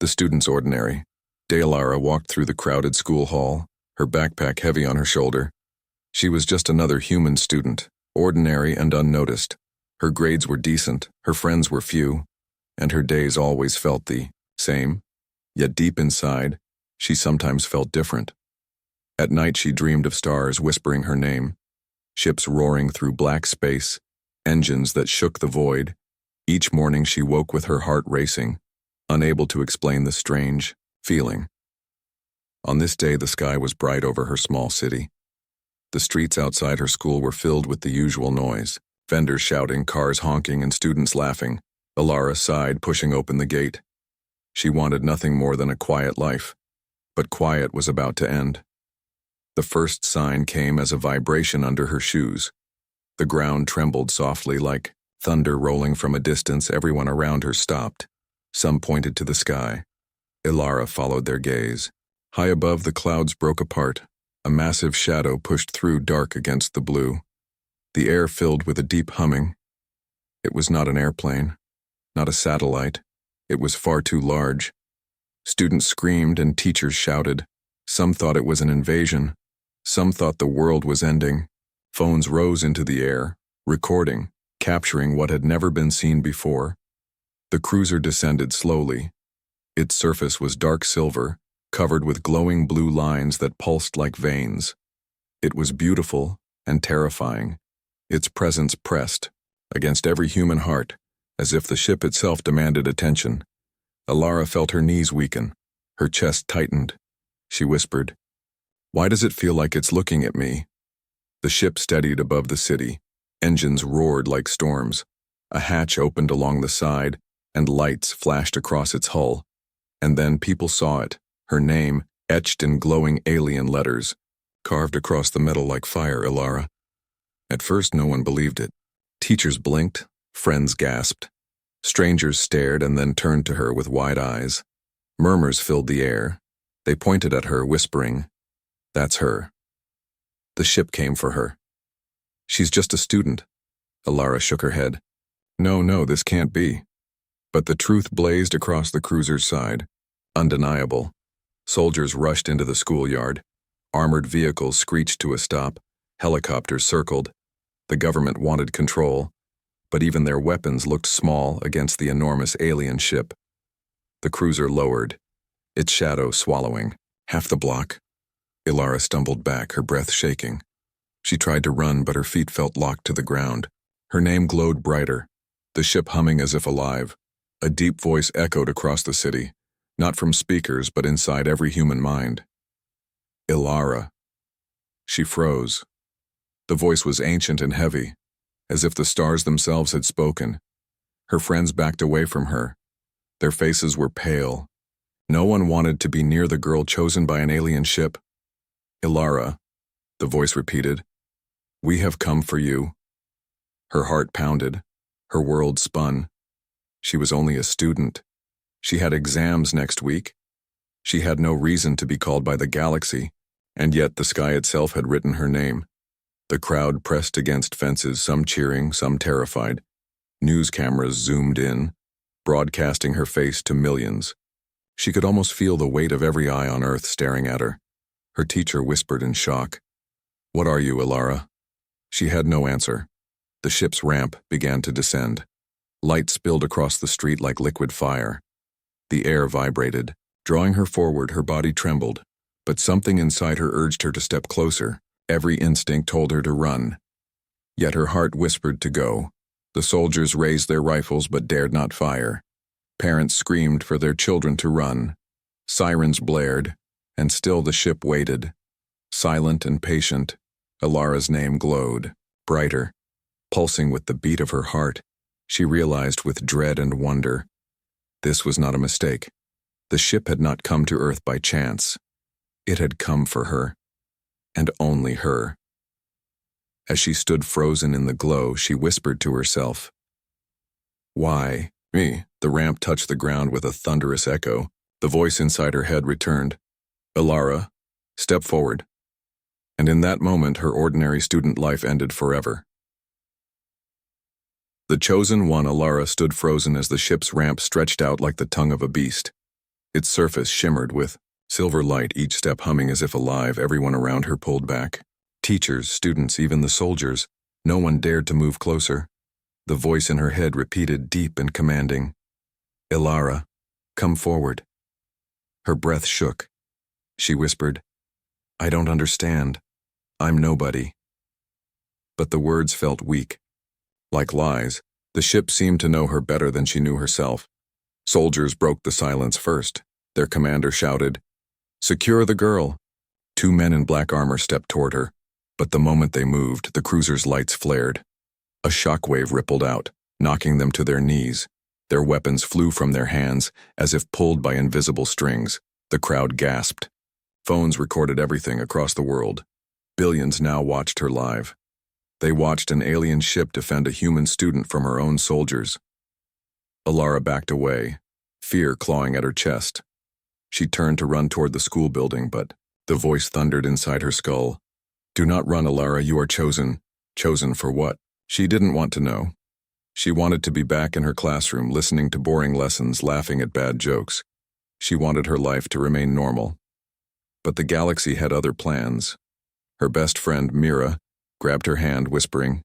The student's ordinary. Alara walked through the crowded school hall, her backpack heavy on her shoulder. She was just another human student, ordinary and unnoticed. Her grades were decent, her friends were few, and her days always felt the same. Yet deep inside, she sometimes felt different. At night she dreamed of stars whispering her name, ships roaring through black space, engines that shook the void. Each morning she woke with her heart racing, unable to explain the strange feeling. On this day the sky was bright over her small city. The streets outside her school were filled with the usual noise, vendors shouting, cars honking, and students laughing. Alara sighed, pushing open the gate. She wanted nothing more than a quiet life, but quiet was about to end. The first sign came as a vibration under her shoes. The ground trembled softly like thunder rolling from a distance. Everyone around her stopped. Some pointed to the sky. Alara followed their gaze. High above, the clouds broke apart. A massive shadow pushed through dark against the blue. The air filled with a deep humming. It was not an airplane, not a satellite. It was far too large. Students screamed and teachers shouted. Some thought it was an invasion. Some thought the world was ending. Phones rose into the air, recording, capturing what had never been seen before. The cruiser descended slowly. Its surface was dark silver, covered with glowing blue lines that pulsed like veins. It was beautiful and terrifying. Its presence pressed against every human heart, as if the ship itself demanded attention. Alara felt her knees weaken. Her chest tightened. She whispered, "Why does it feel like it's looking at me?" The ship steadied above the city. Engines roared like storms. A hatch opened along the side, and lights flashed across its hull. And then people saw it, her name etched in glowing alien letters, carved across the metal like fire. Alara. At first no one believed it. Teachers blinked, friends gasped. Strangers stared and then turned to her with wide eyes. Murmurs filled the air. They pointed at her, whispering, "That's her." The ship came for her. "She's just a student." Alara shook her head. No, this can't be." But the truth blazed across the cruiser's side, undeniable. Soldiers rushed into the schoolyard. Armored vehicles screeched to a stop. Helicopters circled. The government wanted control, but even their weapons looked small against the enormous alien ship. The cruiser lowered, its shadow swallowing half the block. Alara stumbled back, her breath shaking. She tried to run, but her feet felt locked to the ground. Her name glowed brighter, the ship humming as if alive. A deep voice echoed across the city, not from speakers but inside every human mind. "Alara." She froze. The voice was ancient and heavy, as if the stars themselves had spoken. Her friends backed away from her. Their faces were pale. No one wanted to be near the girl chosen by an alien ship. "Alara," the voice repeated, "we have come for you." Her heart pounded. Her world spun. She was only a student. She had exams next week. She had no reason to be called by the galaxy, and yet the sky itself had written her name. The crowd pressed against fences, some cheering, some terrified. News cameras zoomed in, broadcasting her face to millions. She could almost feel the weight of every eye on Earth staring at her. Her teacher whispered in shock, "What are you, Alara?" She had no answer. The ship's ramp began to descend. Light spilled across the street like liquid fire. The air vibrated. Drawing her forward, her body trembled, but something inside her urged her to step closer. Every instinct told her to run. Yet her heart whispered to go. The soldiers raised their rifles but dared not fire. Parents screamed for their children to run. Sirens blared, and still the ship waited. Silent and patient, Alara's name glowed, brighter. Pulsing with the beat of her heart, she realized with dread and wonder, this was not a mistake. The ship had not come to Earth by chance. It had come for her, and only her. As she stood frozen in the glow, she whispered to herself, "Why, me?" The ramp touched the ground with a thunderous echo. The voice inside her head returned, "Alara, step forward." And in that moment, her ordinary student life ended forever. The chosen one, Alara, stood frozen as the ship's ramp stretched out like the tongue of a beast. Its surface shimmered with silver light, each step humming as if alive. Everyone around her pulled back. Teachers, students, even the soldiers. No one dared to move closer. The voice in her head repeated, deep and commanding, "Ilara, come forward." Her breath shook. She whispered, "I don't understand. I'm nobody." But the words felt weak. Like lies, the ship seemed to know her better than she knew herself. Soldiers broke the silence first. Their commander shouted, "Secure the girl." Two men in black armor stepped toward her, but the moment they moved, the cruiser's lights flared. A shockwave rippled out, knocking them to their knees. Their weapons flew from their hands as if pulled by invisible strings. The crowd gasped. Phones recorded everything across the world. Billions now watched her live. They watched an alien ship defend a human student from her own soldiers. Ilara backed away, fear clawing at her chest. She turned to run toward the school building, but the voice thundered inside her skull. "Do not run, Ilara, you are chosen." Chosen for what? She didn't want to know. She wanted to be back in her classroom, listening to boring lessons, laughing at bad jokes. She wanted her life to remain normal. But the galaxy had other plans. Her best friend, Mira, grabbed her hand, whispering,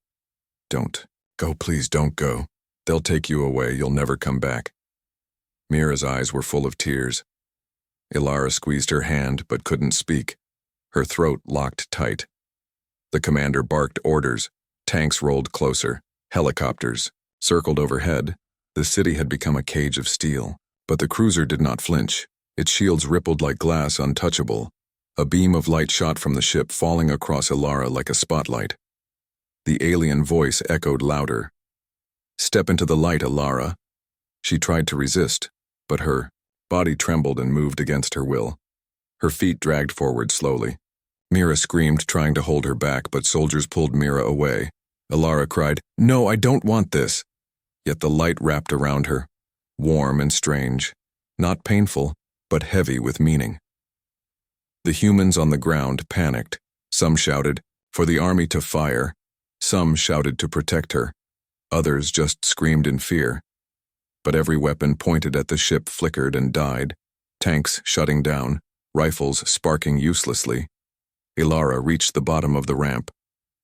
"Don't go, please don't go. They'll take you away, you'll never come back." Mira's eyes were full of tears. Ilara squeezed her hand but couldn't speak. Her throat locked tight. The commander barked orders. Tanks rolled closer. Helicopters circled overhead. The city had become a cage of steel. But the cruiser did not flinch. Its shields rippled like glass, untouchable. A beam of light shot from the ship, falling across Ilara like a spotlight. The alien voice echoed louder. "Step into the light, Ilara." She tried to resist, but her body trembled and moved against her will. Her feet dragged forward slowly. Mira screamed, trying to hold her back, but soldiers pulled Mira away. Ilara cried, "No, I don't want this." Yet the light wrapped around her, warm and strange, not painful, but heavy with meaning. The humans on the ground panicked. Some shouted, for the army to fire. Some shouted to protect her. Others just screamed in fear. But every weapon pointed at the ship flickered and died, tanks shutting down, rifles sparking uselessly. Ilara reached the bottom of the ramp.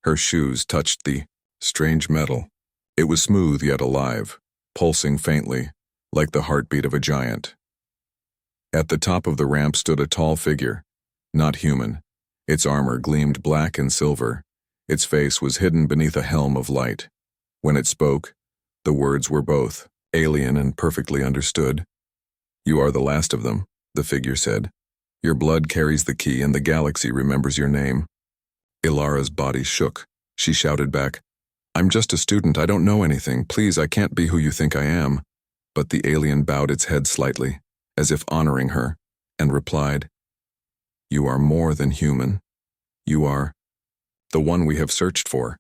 Her shoes touched the strange metal. It was smooth yet alive, pulsing faintly, like the heartbeat of a giant. At the top of the ramp stood a tall figure, not human. Its armor gleamed black and silver. Its face was hidden beneath a helm of light. When it spoke, the words were both alien and perfectly understood. "You are the last of them," the figure said. "Your blood carries the key and the galaxy remembers your name." Ilara's body shook. She shouted back, "I'm just a student, I don't know anything. Please, I can't be who you think I am." But the alien bowed its head slightly, as if honoring her, and replied, "You are more than human. You are the one we have searched for."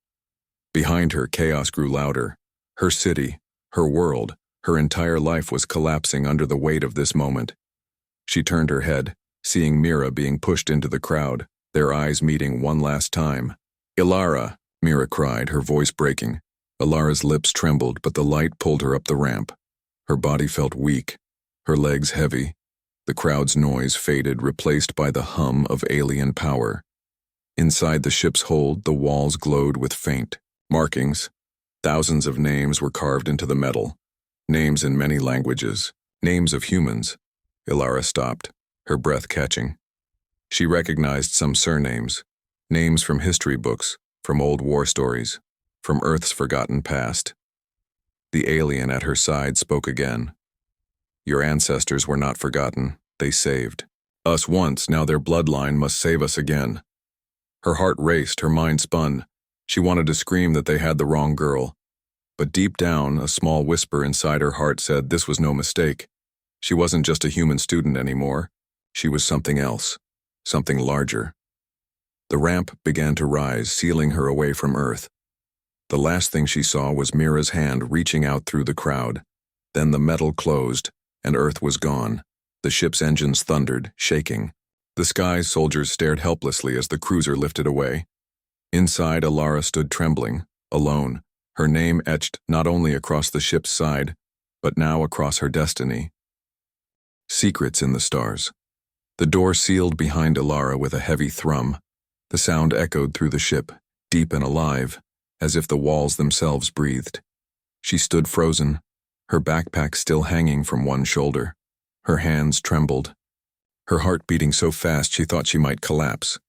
Behind her, chaos grew louder. Her city, her world, her entire life was collapsing under the weight of this moment. She turned her head, seeing Mira being pushed into the crowd, their eyes meeting one last time. "Ilara!" Mira cried, her voice breaking. Ilara's lips trembled, but the light pulled her up the ramp. Her body felt weak, her legs heavy. The crowd's noise faded, replaced by the hum of alien power. Inside the ship's hold, the walls glowed with faint markings. Thousands of names were carved into the metal. Names in many languages. Names of humans. Ilara stopped, her breath catching. She recognized some surnames. Names from history books, from old war stories, from Earth's forgotten past. The alien at her side spoke again. "Your ancestors were not forgotten. They saved us once, now their bloodline must save us again." Her heart raced, her mind spun. She wanted to scream that they had the wrong girl. But deep down, a small whisper inside her heart said this was no mistake. She wasn't just a human student anymore. She was something else, something larger. The ramp began to rise, sealing her away from Earth. The last thing she saw was Mira's hand reaching out through the crowd. Then the metal closed, and Earth was gone. The ship's engines thundered, shaking. The sky's soldiers stared helplessly as the cruiser lifted away. Inside, Ilara stood trembling, alone, her name etched not only across the ship's side, but now across her destiny. Secrets in the Stars. The door sealed behind Ilara with a heavy thrum. The sound echoed through the ship, deep and alive, as if the walls themselves breathed. She stood frozen, her backpack still hanging from one shoulder. Her hands trembled, her heart beating so fast she thought she might collapse.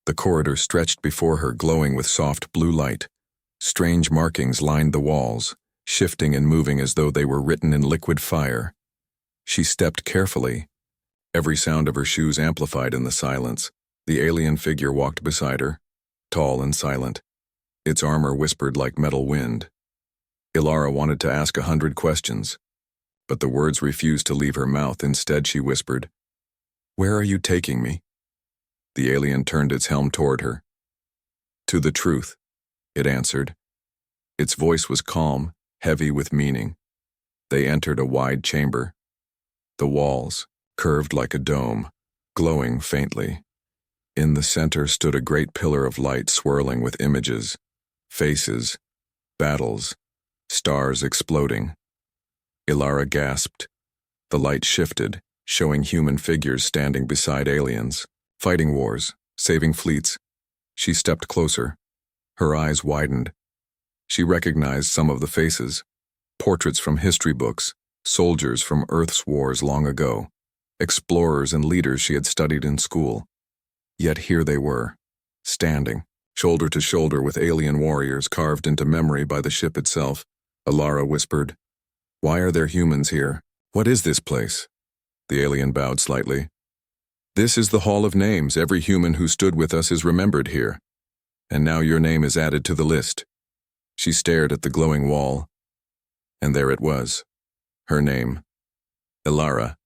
The corridor stretched before her, glowing with soft blue light. Strange markings lined the walls, shifting and moving as though they were written in liquid fire. She stepped carefully, every sound of her shoes amplified in the silence. The alien figure walked beside her, tall and silent. Its armor whispered like metal wind. Ilara wanted to ask 100 questions, but the words refused to leave her mouth. Instead, she whispered, "Where are you taking me?" The alien turned its helm toward her. "To the truth," it answered. Its voice was calm, heavy with meaning. They entered a wide chamber. The walls, curved like a dome, glowing faintly. In the center stood a great pillar of light swirling with images, faces, battles, stars exploding. Ilara gasped. The light shifted, showing human figures standing beside aliens, fighting wars, saving fleets. She stepped closer. Her eyes widened. She recognized some of the faces, portraits from history books, soldiers from Earth's wars long ago, explorers and leaders she had studied in school. Yet here they were, standing, shoulder to shoulder with alien warriors carved into memory by the ship itself. Ilara whispered, "Why are there humans here? What is this place?" The alien bowed slightly. "This is the Hall of Names. Every human who stood with us is remembered here. And now your name is added to the list." She stared at the glowing wall, and there it was, her name, Ilara,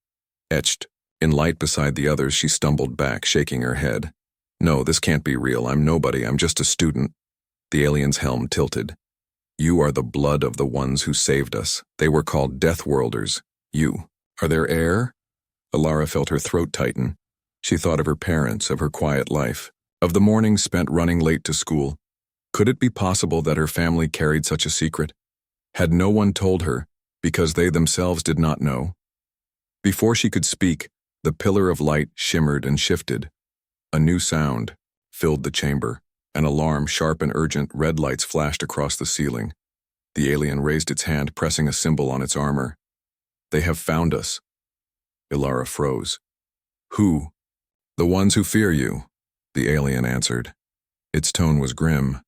etched in light beside the others. She stumbled back, shaking her head. "No, this can't be real. I'm nobody. I'm just a student." The alien's helm tilted. "You are the blood of the ones who saved us. They were called Deathworlders. You are their heir?" Ilara felt her throat tighten. She thought of her parents, of her quiet life, of the mornings spent running late to school. Could it be possible that her family carried such a secret? Had no one told her, because they themselves did not know? Before she could speak, the pillar of light shimmered and shifted. A new sound filled the chamber. An alarm, sharp and urgent, red lights flashed across the ceiling. The alien raised its hand, pressing a symbol on its armor. "They have found us." Ilara froze. "Who?" "The ones who fear you," the alien answered. Its tone was grim.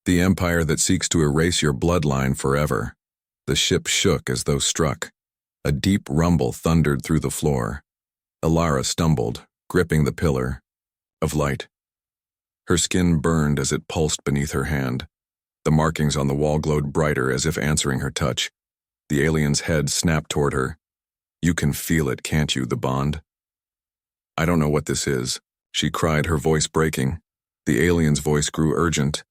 "The empire that seeks to erase your bloodline forever." The ship shook as though struck. A deep rumble thundered through the floor. Ilara stumbled, gripping the pillar of light. Her skin burned as it pulsed beneath her hand. The markings on the wall glowed brighter as if answering her touch. The alien's head snapped toward her. "You can feel it, can't you, the bond?" "I don't know what this is," she cried, her voice breaking. The alien's voice grew urgent.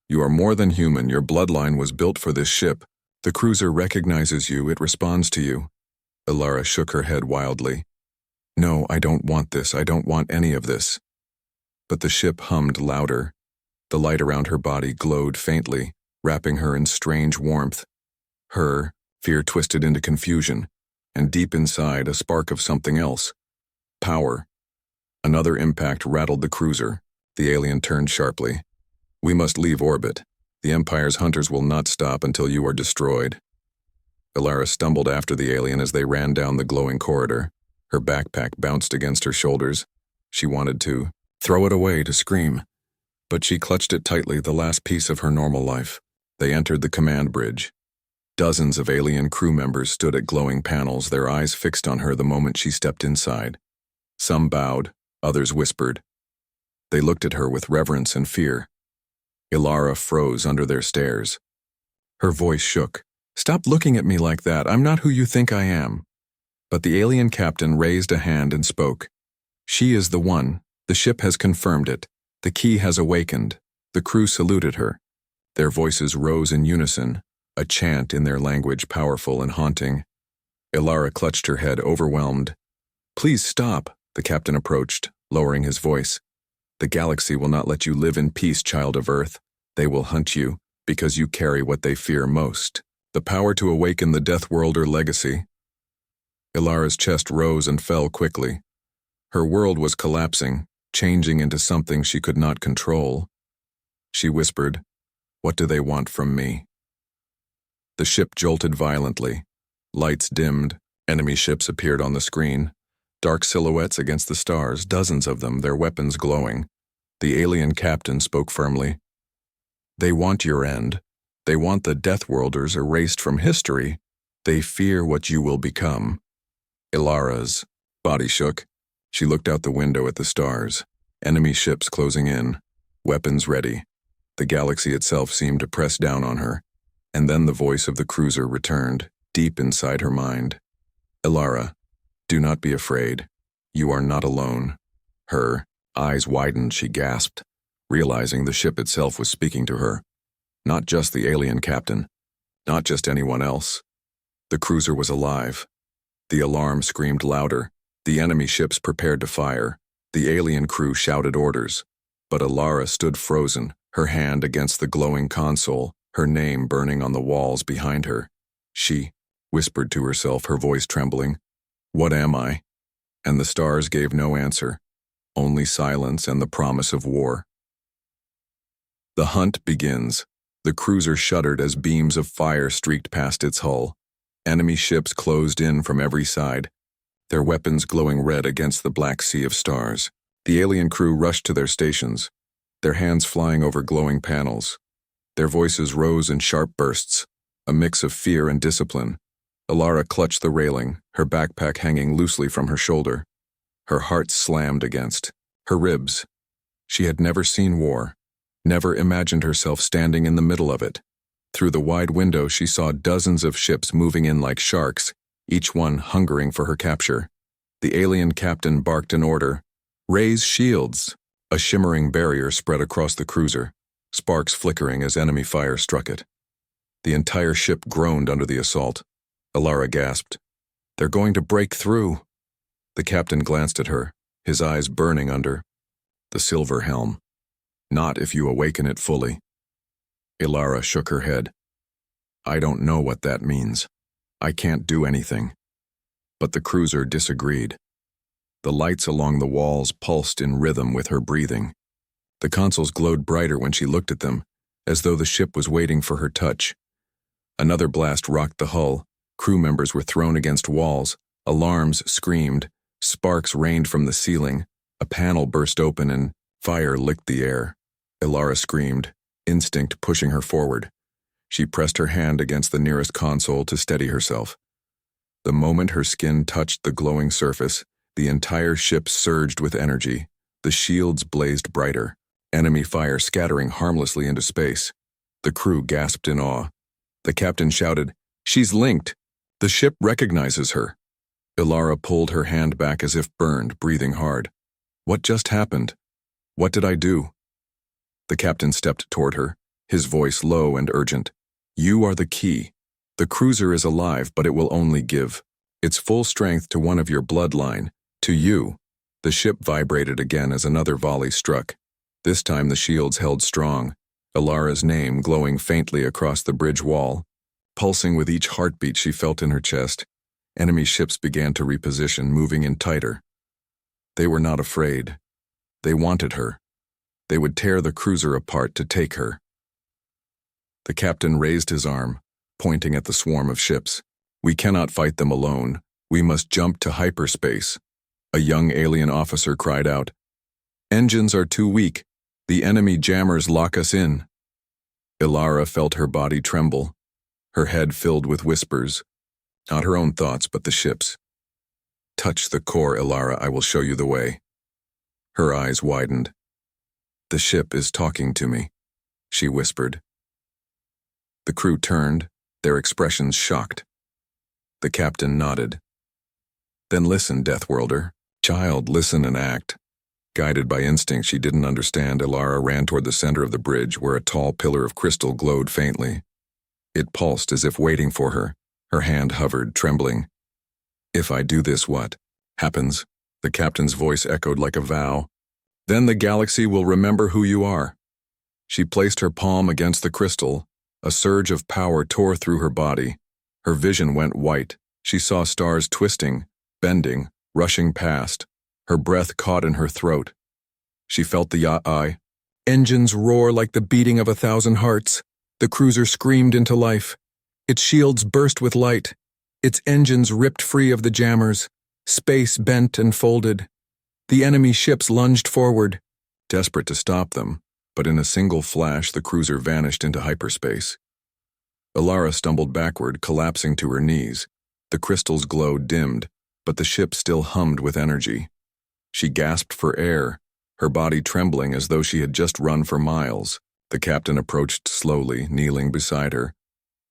"You are more than human. Your bloodline was built for this ship. The cruiser recognizes you. It responds to you." Ilara shook her head wildly. "No, I don't want this. I don't want any of this." But the ship hummed louder. The light around her body glowed faintly, wrapping her in strange warmth. Her fear twisted into confusion, and deep inside a spark of something else. Power. Another impact rattled the cruiser. The alien turned sharply. "We must leave orbit. The Empire's hunters will not stop until you are destroyed." Ilara stumbled after the alien as they ran down the glowing corridor. Her backpack bounced against her shoulders. She wanted to throw it away, to scream, but she clutched it tightly, the last piece of her normal life. They entered the command bridge. Dozens of alien crew members stood at glowing panels, their eyes fixed on her the moment she stepped inside. Some bowed, others whispered. They looked at her with reverence and fear. Ilara froze under their stares. Her voice shook. "Stop looking at me like that. I'm not who you think I am." But the alien captain raised a hand and spoke. "She is the one. The ship has confirmed it. The key has awakened." The crew saluted her. Their voices rose in unison, a chant in their language powerful and haunting. Ilara clutched her head, overwhelmed. "Please stop," the captain approached, lowering his voice. "The galaxy will not let you live in peace, child of Earth. They will hunt you, because you carry what they fear most, the power to awaken the Deathworlder legacy." Ilara's chest rose and fell quickly. Her world was collapsing, changing into something she could not control. She whispered, "What do they want from me?" The ship jolted violently. Lights dimmed. Enemy ships appeared on the screen. Dark silhouettes against the stars, dozens of them, their weapons glowing. The alien captain spoke firmly. "They want your end. They want the Deathworlders erased from history. They fear what you will become." Ilara's body shook. She looked out the window at the stars. Enemy ships closing in, weapons ready. The galaxy itself seemed to press down on her. And then the voice of the cruiser returned, deep inside her mind. "Ilara, do not be afraid. You are not alone." Her eyes widened, she gasped, realizing the ship itself was speaking to her. Not just the alien captain, not just anyone else. The cruiser was alive. The alarm screamed louder. The enemy ships prepared to fire. The alien crew shouted orders. But Ilara stood frozen, her hand against the glowing console, her name burning on the walls behind her. She whispered to herself, her voice trembling, "What am I?" And the stars gave no answer, only silence and the promise of war. The hunt begins. The cruiser shuddered as beams of fire streaked past its hull. Enemy ships closed in from every side, their weapons glowing red against the black sea of stars. The alien crew rushed to their stations, their hands flying over glowing panels. Their voices rose in sharp bursts, a mix of fear and discipline. Ilara clutched the railing, her backpack hanging loosely from her shoulder. Her heart slammed against her ribs. She had never seen war, never imagined herself standing in the middle of it. Through the wide window, she saw dozens of ships moving in like sharks, each one hungering for her capture. The alien captain barked an order, "Raise shields." A shimmering barrier spread across the cruiser, sparks flickering as enemy fire struck it. The entire ship groaned under the assault. Ilara gasped, "They're going to break through." The captain glanced at her, his eyes burning under the silver helm. "Not if you awaken it fully." Ilara shook her head. "I don't know what that means. I can't do anything." But the cruiser disagreed. The lights along the walls pulsed in rhythm with her breathing. The consoles glowed brighter when she looked at them, as though the ship was waiting for her touch. Another blast rocked the hull. Crew members were thrown against walls. Alarms screamed. Sparks rained from the ceiling. A panel burst open and fire licked the air. Ilara screamed, instinct pushing her forward. She pressed her hand against the nearest console to steady herself. The moment her skin touched the glowing surface, the entire ship surged with energy. The shields blazed brighter, enemy fire scattering harmlessly into space. The crew gasped in awe. The captain shouted, "She's linked! The ship recognizes her!" Ilara pulled her hand back as if burned, breathing hard. "What just happened? What did I do?" The captain stepped toward her, his voice low and urgent. "You are the key. The cruiser is alive, but it will only give its full strength to one of your bloodline, to you." The ship vibrated again as another volley struck. This time the shields held strong, Ilara's name glowing faintly across the bridge wall. Pulsing with each heartbeat she felt in her chest, enemy ships began to reposition, moving in tighter. They were not afraid. They wanted her. They would tear the cruiser apart to take her. The captain raised his arm, pointing at the swarm of ships. "We cannot fight them alone. We must jump to hyperspace." A young alien officer cried out, "Engines are too weak. The enemy jammers lock us in." Ilara felt her body tremble, her head filled with whispers, not her own thoughts but the ship's. "Touch the core, Ilara, I will show you the way." Her eyes widened. "The ship is talking to me," she whispered. The crew turned, their expressions shocked. The captain nodded. "Then listen, Deathworlder. Child, listen and act." Guided by instinct she didn't understand, Ilara ran toward the center of the bridge where a tall pillar of crystal glowed faintly. It pulsed as if waiting for her. Her hand hovered, trembling. "If I do this, what happens?" The captain's voice echoed like a vow. "Then the galaxy will remember who you are." She placed her palm against the crystal. A surge of power tore through her body. Her vision went white. She saw stars twisting, bending, rushing past. Her breath caught in her throat. She felt the eye. Engines roar like the beating of 1,000 hearts. The cruiser screamed into life. Its shields burst with light. Its engines ripped free of the jammers. Space bent and folded. The enemy ships lunged forward, desperate to stop them, but in a single flash the cruiser vanished into hyperspace. Alara stumbled backward, collapsing to her knees. The crystal's glow dimmed, but the ship still hummed with energy. She gasped for air, her body trembling as though she had just run for miles. The captain approached slowly, kneeling beside her.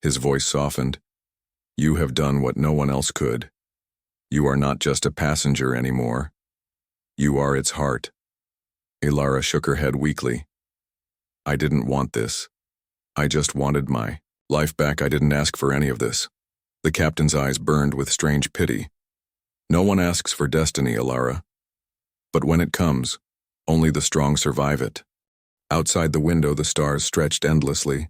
His voice softened. "You have done what no one else could. You are not just a passenger anymore. You are its heart." Alara shook her head weakly. "I didn't want this. I just wanted my life back. I didn't ask for any of this." The captain's eyes burned with strange pity. "No one asks for destiny, Alara. But when it comes, only the strong survive it." Outside the window, the stars stretched endlessly.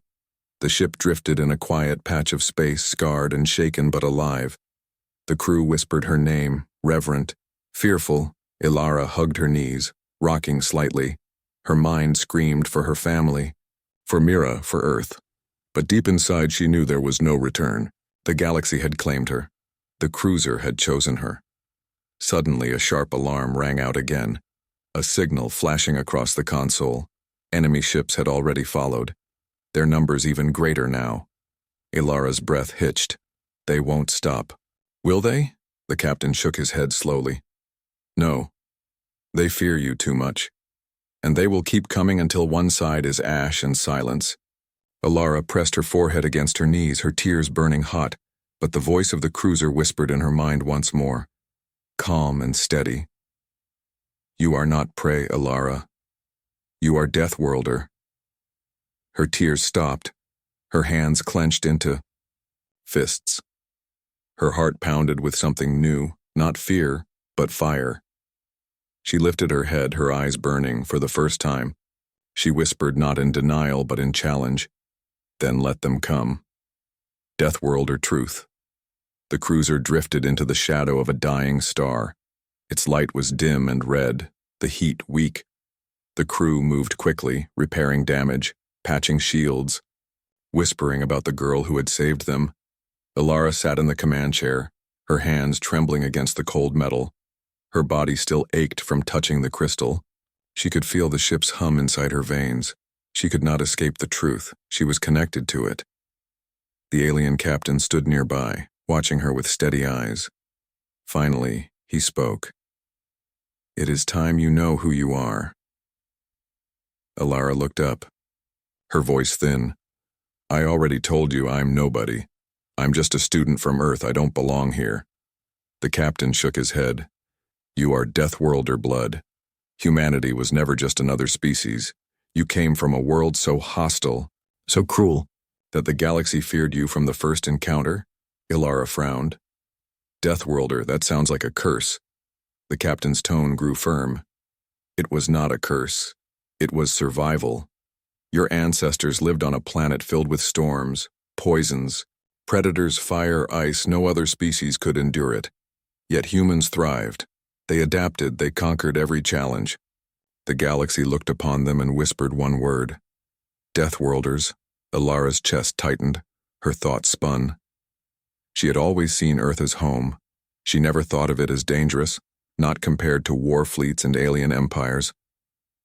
The ship drifted in a quiet patch of space, scarred and shaken but alive. The crew whispered her name, reverent, fearful. Alara hugged her knees, rocking slightly. Her mind screamed for her family, for Mira, for Earth. But deep inside she knew there was no return. The galaxy had claimed her. The cruiser had chosen her. Suddenly a sharp alarm rang out again, a signal flashing across the console. Enemy ships had already followed, their numbers even greater now. Alara's breath hitched. They won't stop. Will they? The captain shook his head slowly. No. They fear you too much. And they will keep coming until one side is ash and silence. Alara pressed her forehead against her knees, her tears burning hot, but the voice of the cruiser whispered in her mind once more, calm and steady. "You are not prey, Alara. You are Deathworlder." Her tears stopped, her hands clenched into fists. Her heart pounded with something new, not fear, but fire. She lifted her head, her eyes burning for the first time. She whispered, not in denial but in challenge, "Then let them come." Deathworlder truth. The cruiser drifted into the shadow of a dying star. Its light was dim and red, the heat weak. The crew moved quickly, repairing damage, patching shields, whispering about the girl who had saved them. Alara sat in the command chair, her hands trembling against the cold metal. Her body still ached from touching the crystal. She could feel the ship's hum inside her veins. She could not escape the truth. She was connected to it. The alien captain stood nearby, watching her with steady eyes. Finally, he spoke. "It is time you know who you are." Alara looked up, her voice thin. "I already told you I'm nobody. I'm just a student from Earth. I don't belong here." The captain shook his head. "You are Deathworlder blood. Humanity was never just another species. You came from a world so hostile, so cruel, that the galaxy feared you from the first encounter." Alara frowned. "Deathworlder, that sounds like a curse." The captain's tone grew firm. "It was not a curse. It was survival. Your ancestors lived on a planet filled with storms, poisons, predators, fire, ice. No other species could endure it. Yet humans thrived. They adapted, they conquered every challenge. The galaxy looked upon them and whispered one word. Deathworlders. Alara's chest tightened, her thoughts spun. She had always seen Earth as home. She never thought of it as dangerous, not compared to war fleets and alien empires.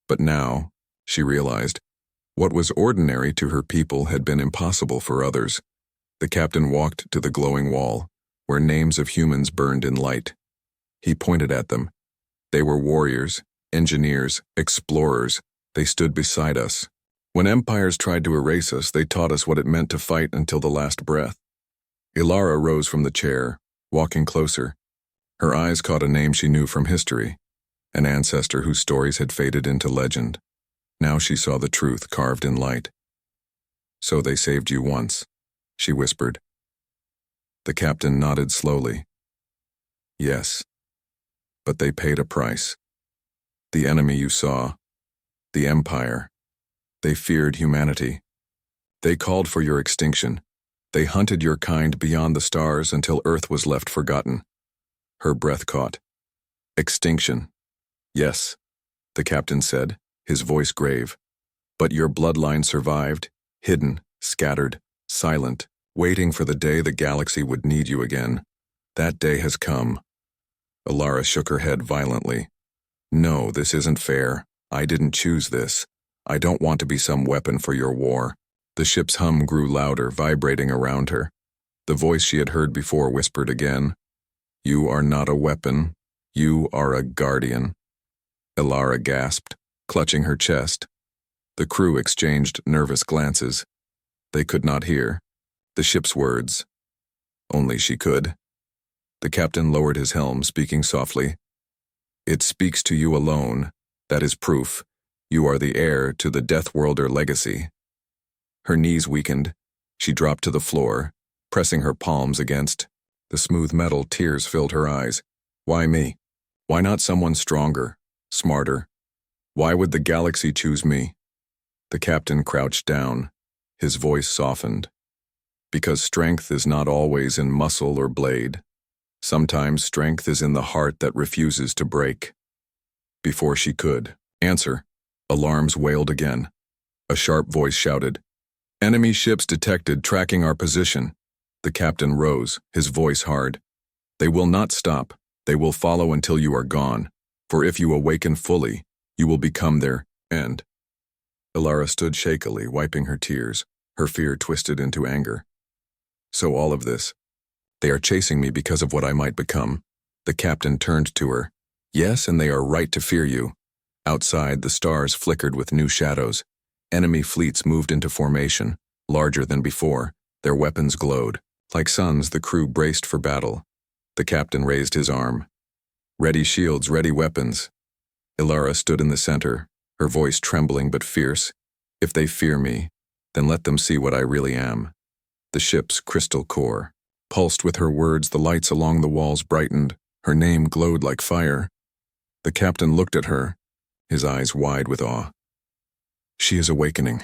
But now, she realized, what was ordinary to her people had been impossible for others. The captain walked to the glowing wall, where names of humans burned in light. He pointed at them. They were warriors, engineers, explorers. They stood beside us. When empires tried to erase us, they taught us what it meant to fight until the last breath. Alara rose from the chair, walking closer. Her eyes caught a name she knew from history, an ancestor whose stories had faded into legend. Now she saw the truth carved in light. "So they saved you once," she whispered. The captain nodded slowly. "Yes, but they paid a price. The enemy you saw, the Empire, they feared humanity. They called for your extinction. They hunted your kind beyond the stars until Earth was left forgotten. Her breath caught. Extinction. Yes, the captain said, his voice grave. But your bloodline survived, hidden, scattered, silent, waiting for the day the galaxy would need you again. That day has come. Alara shook her head violently. No, this isn't fair. I didn't choose this. I don't want to be some weapon for your war. The ship's hum grew louder, vibrating around her. The voice she had heard before whispered again. You are not a weapon. You are a guardian. Alara gasped, clutching her chest. The crew exchanged nervous glances. They could not hear the ship's words. Only she could. The captain lowered his helm, speaking softly. It speaks to you alone. That is proof. You are the heir to the Death Worlder legacy. Her knees weakened. She dropped to the floor, pressing her palms against the smooth metal. Tears filled her eyes. Why me? Why not someone stronger, smarter? Why would the galaxy choose me? The captain crouched down. His voice softened. Because strength is not always in muscle or blade. Sometimes strength is in the heart that refuses to break. Before she could answer, alarms wailed again. A sharp voice shouted, Enemy ships detected tracking our position. The captain rose, his voice hard. They will not stop. They will follow until you are gone. For if you awaken fully, you will become their end. Alara stood shakily, wiping her tears, her fear twisted into anger. So all of this. They are chasing me because of what I might become. The captain turned to her. Yes, and they are right to fear you. Outside, the stars flickered with new shadows. Enemy fleets moved into formation, larger than before. Their weapons glowed. Like suns, the crew braced for battle. The captain raised his arm. Ready shields, ready weapons. Alara stood in the center, her voice trembling but fierce. If they fear me, then let them see what I really am. The ship's crystal core pulsed with her words. The lights along the walls brightened. Her name glowed like fire. The captain looked at her, his eyes wide with awe. She is awakening.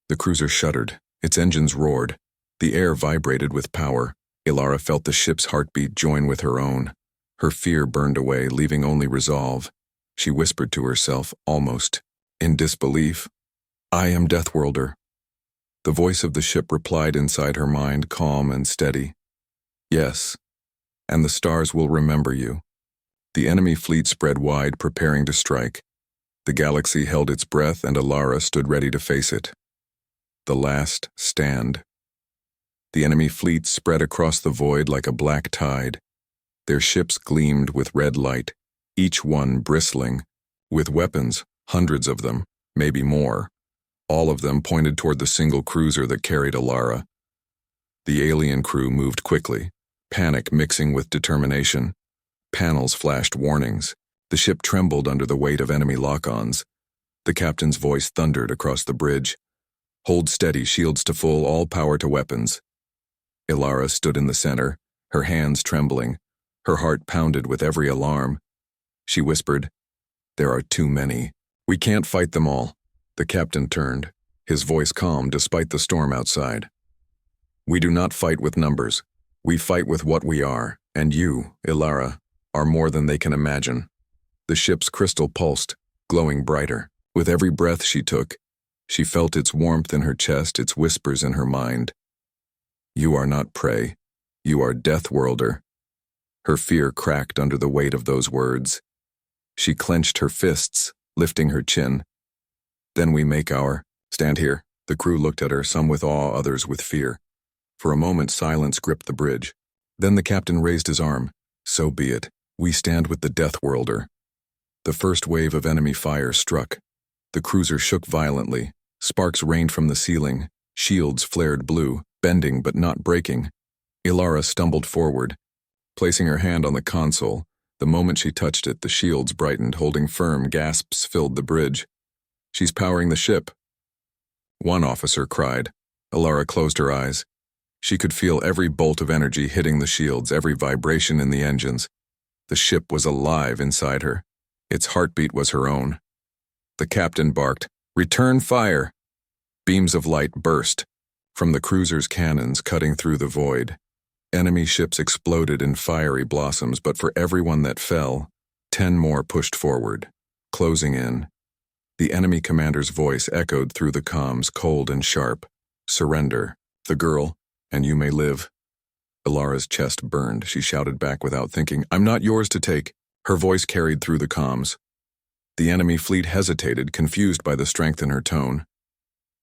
The cruiser shuddered. Its engines roared. The air vibrated with power. Alara felt the ship's heartbeat join with her own. Her fear burned away, leaving only resolve. She whispered to herself, almost in disbelief, I am Deathworlder. The voice of the ship replied inside her mind, calm and steady. Yes, and the stars will remember you. The enemy fleet spread wide, preparing to strike. The galaxy held its breath, and Alara stood ready to face it. The last stand. The enemy fleet spread across the void like a black tide. Their ships gleamed with red light, each one bristling with weapons, hundreds of them, maybe more. All of them pointed toward the single cruiser that carried Alara. The alien crew moved quickly, panic mixing with determination. Panels flashed warnings. The ship trembled under the weight of enemy lock-ons. The captain's voice thundered across the bridge. Hold steady, shields to full, all power to weapons. Alara stood in the center, her hands trembling. Her heart pounded with every alarm. She whispered, There are too many. We can't fight them all. The captain turned, his voice calm despite the storm outside. We do not fight with numbers. We fight with what we are, and you, Alara, are more than they can imagine. The ship's crystal pulsed, glowing brighter. With every breath she took, she felt its warmth in her chest, its whispers in her mind. You are not prey. You are Deathworlder. Her fear cracked under the weight of those words. She clenched her fists, lifting her chin. Then we make our stand here. The crew looked at her, some with awe, others with fear. For a moment, silence gripped the bridge. Then the captain raised his arm. So be it. We stand with the Deathworlder. The first wave of enemy fire struck. The cruiser shook violently. Sparks rained from the ceiling. Shields flared blue, bending but not breaking. Alara stumbled forward, placing her hand on the console. The moment she touched it, the shields brightened, holding firm. Gasps filled the bridge. She's powering the ship. One officer cried. Alara closed her eyes. She could feel every bolt of energy hitting the shields, every vibration in the engines. The ship was alive inside her. Its heartbeat was her own. The captain barked, Return fire! Beams of light burst. from the cruiser's cannons cutting through the void. Enemy ships exploded in fiery blossoms, but for every one that fell, 10 more pushed forward, closing in. The enemy commander's voice echoed through the comms, cold and sharp. "Surrender. The girl, and you may live." Ilara's chest burned. She shouted back without thinking, "I'm not yours to take." Her voice carried through the comms. The enemy fleet hesitated, confused by the strength in her tone.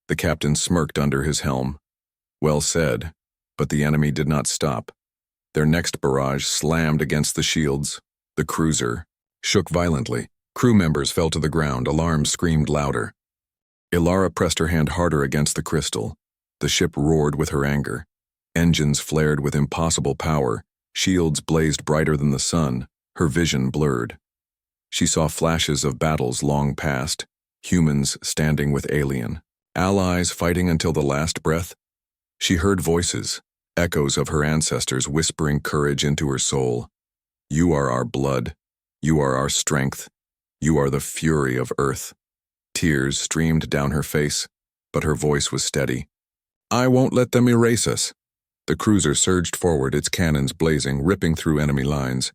The captain smirked under his helm. Well said, but the enemy did not stop. Their next barrage slammed against the shields. The cruiser shook violently. Crew members fell to the ground. Alarms screamed louder. Ilara pressed her hand harder against the crystal. The ship roared with her anger. Engines flared with impossible power. Shields blazed brighter than the sun. Her vision blurred. She saw flashes of battles long past, humans standing with alien, allies fighting until the last breath. She heard voices, echoes of her ancestors whispering courage into her soul. "You are our blood. You are our strength. You are the fury of Earth." Tears streamed down her face, but her voice was steady. "I won't let them erase us." The cruiser surged forward, its cannons blazing, ripping through enemy lines.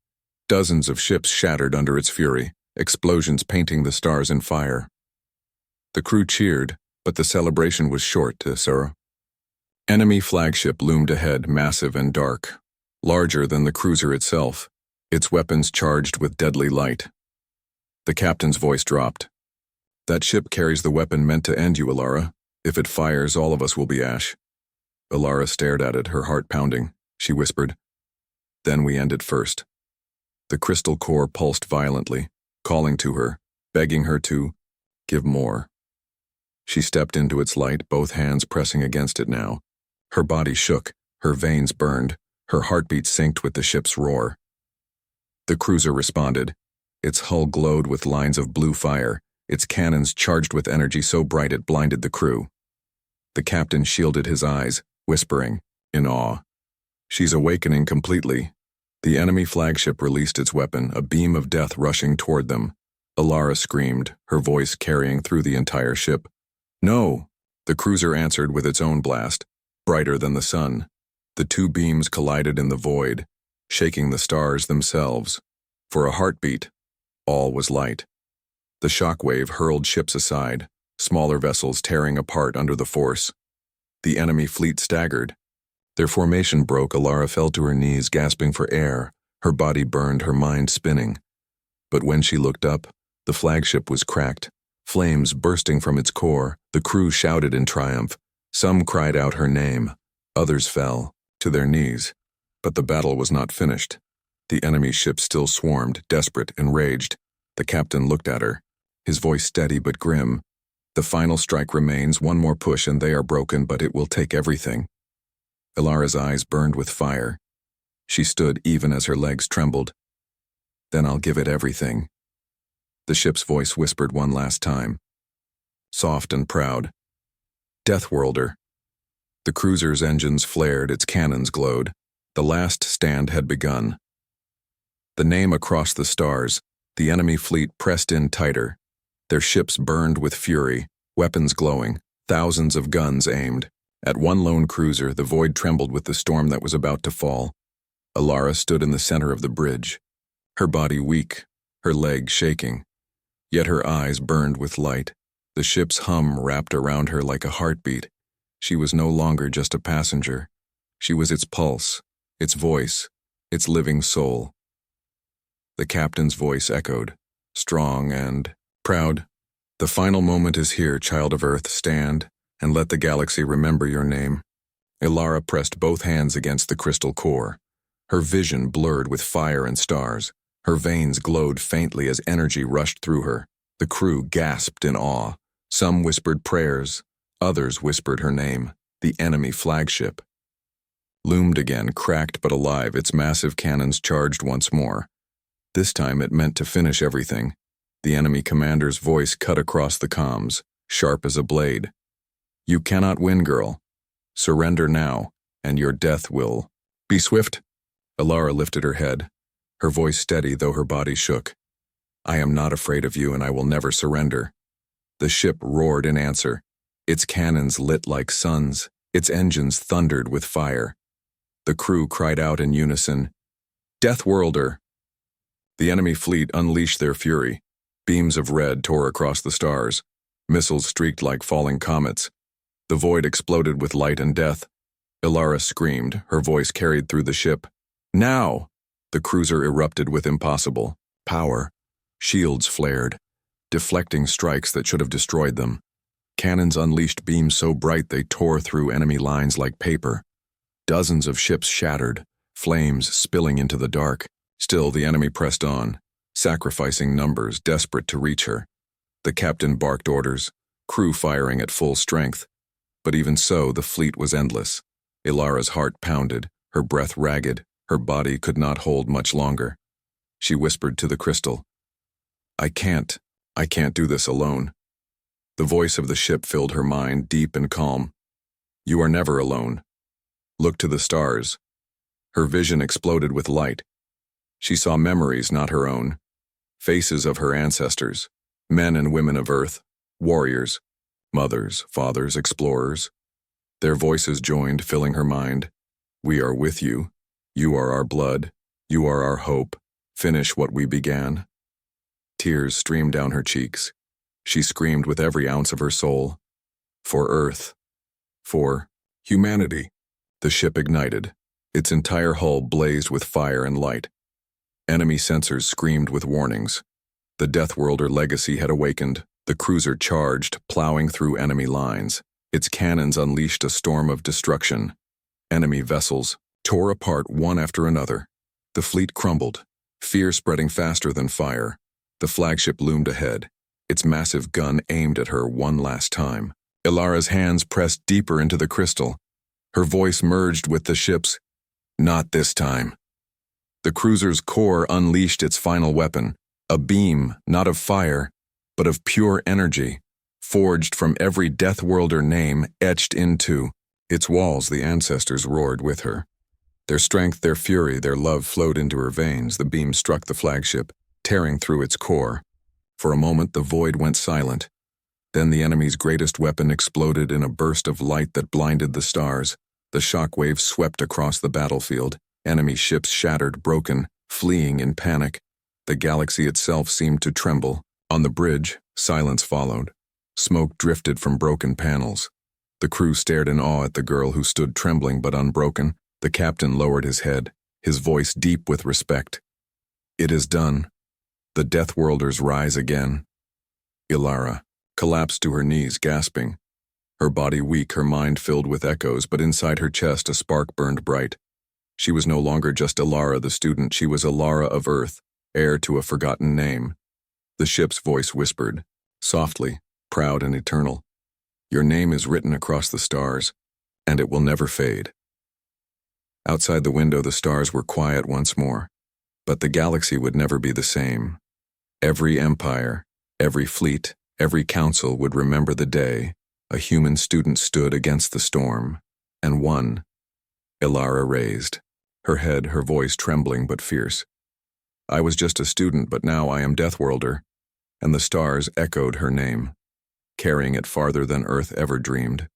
Dozens of ships shattered under its fury, explosions painting the stars in fire. The crew cheered, but the celebration was short to Sura. Enemy flagship loomed ahead, massive and dark, larger than the cruiser itself, its weapons charged with deadly light. The captain's voice dropped. "That ship carries the weapon meant to end you, Ilara. If it fires, all of us will be ash." Ilara stared at it, her heart pounding. She whispered, "Then we end it first." The crystal core pulsed violently, calling to her, begging her to give more. She stepped into its light, both hands pressing against it now. Her body shook, her veins burned, her heartbeat synced with the ship's roar. The cruiser responded. Its hull glowed with lines of blue fire, its cannons charged with energy so bright it blinded the crew. The captain shielded his eyes, whispering, in awe, "She's awakening completely." The enemy flagship released its weapon, a beam of death rushing toward them. Ilara screamed, her voice carrying through the entire ship. "No!" The cruiser answered with its own blast, brighter than the sun. The two beams collided in the void, shaking the stars themselves. For a heartbeat, all was light. The shockwave hurled ships aside, smaller vessels tearing apart under the force. The enemy fleet staggered. Their formation broke. Ilara fell to her knees, gasping for air, her body burned, her mind spinning. But when she looked up, the flagship was cracked, flames bursting from its core. The crew shouted in triumph. Some cried out her name, others fell to their knees. But the battle was not finished. The enemy ship still swarmed, desperate, enraged. The captain looked at her, his voice steady but grim. "The final strike remains, one more push and they are broken, but it will take everything." Ilara's eyes burned with fire. She stood even as her legs trembled. "Then I'll give it everything." The ship's voice whispered one last time, soft and proud. "Deathworlder." The cruiser's engines flared, its cannons glowed. The last stand had begun. The name across the stars, the enemy fleet pressed in tighter. Their ships burned with fury, weapons glowing, thousands of guns aimed. At one lone cruiser, the void trembled with the storm that was about to fall. Ilara stood in the center of the bridge, her body weak, her legs shaking. Yet her eyes burned with light. The ship's hum wrapped around her like a heartbeat. She was no longer just a passenger. She was its pulse, its voice, its living soul. The captain's voice echoed, strong and proud. "The final moment is here, child of Earth. Stand, and let the galaxy remember your name." Ilara pressed both hands against the crystal core. Her vision blurred with fire and stars. Her veins glowed faintly as energy rushed through her. The crew gasped in awe. Some whispered prayers, others whispered her name. The enemy flagship loomed again, cracked but alive, its massive cannons charged once more. This time it meant to finish everything. The enemy commander's voice cut across the comms, sharp as a blade. "You cannot win, girl. Surrender now, and your death will be swift." Ilara lifted her head, her voice steady though her body shook. "I am not afraid of you, and I will never surrender." The ship roared in answer, its cannons lit like suns, Its engines thundered with fire. The crew cried out in unison, "Deathworlder!" The enemy fleet unleashed their fury. Beams of red tore across the stars. Missiles streaked like falling comets. The void exploded with light and death. Ilara screamed, her voice carried through the ship. "Now!" The cruiser erupted with impossible power. Shields flared, deflecting strikes that should have destroyed them. Cannons unleashed beams so bright they tore through enemy lines like paper. Dozens of ships shattered, flames spilling into the dark. Still, the enemy pressed on, sacrificing numbers, desperate to reach her. The captain barked orders, crew firing at full strength. But even so, the fleet was endless. Ilara's heart pounded, her breath ragged, her body could not hold much longer. She whispered to the crystal, I can't do this alone." The voice of the ship filled her mind, deep and calm. "You are never alone. Look to the stars." Her vision exploded with light. She saw memories not her own, faces of her ancestors, men and women of Earth, warriors, mothers, fathers, explorers. Their voices joined, filling her mind. "We are with you. You are our blood. You are our hope. Finish what we began." Tears streamed down her cheeks. She screamed with every ounce of her soul. For Earth. For humanity. The ship ignited. Its entire hull blazed with fire and light. Enemy sensors screamed with warnings. The Deathworlder legacy had awakened. The cruiser charged, plowing through enemy lines. Its cannons unleashed a storm of destruction. Enemy vessels tore apart one after another. The fleet crumbled, fear spreading faster than fire. The flagship loomed ahead, its massive gun aimed at her one last time. Ilara's hands pressed deeper into the crystal. Her voice merged with the ship's. "Not this time." The cruiser's core unleashed its final weapon, a beam, not of fire, but of pure energy, forged from every Deathworlder name etched into its walls. The ancestors roared with her. Their strength, their fury, their love flowed into her veins. The beam struck the flagship, tearing through its core. For a moment, the void went silent. Then the enemy's greatest weapon exploded in a burst of light that blinded the stars. The shockwaves swept across the battlefield. Enemy ships shattered, broken, fleeing in panic. The galaxy itself seemed to tremble. On the bridge, silence followed. Smoke drifted from broken panels. The crew stared in awe at the girl who stood trembling but unbroken. The captain lowered his head, his voice deep with respect. "It is done. The Deathworlders rise again." Ilara collapsed to her knees, gasping. Her body weak, her mind filled with echoes, but inside her chest a spark burned bright. She was no longer just Ilara the student, she was Ilara of Earth, heir to a forgotten name. The ship's voice whispered, softly, proud and eternal, "Your name is written across the stars, and it will never fade." Outside the window the stars were quiet once more, but the galaxy would never be the same. Every empire, every fleet, every council would remember the day a human student stood against the storm, and won. Ilara raised, her head, her voice trembling but fierce. "I was just a student, but now I am Deathworlder," and the stars echoed her name, carrying it farther than Earth ever dreamed.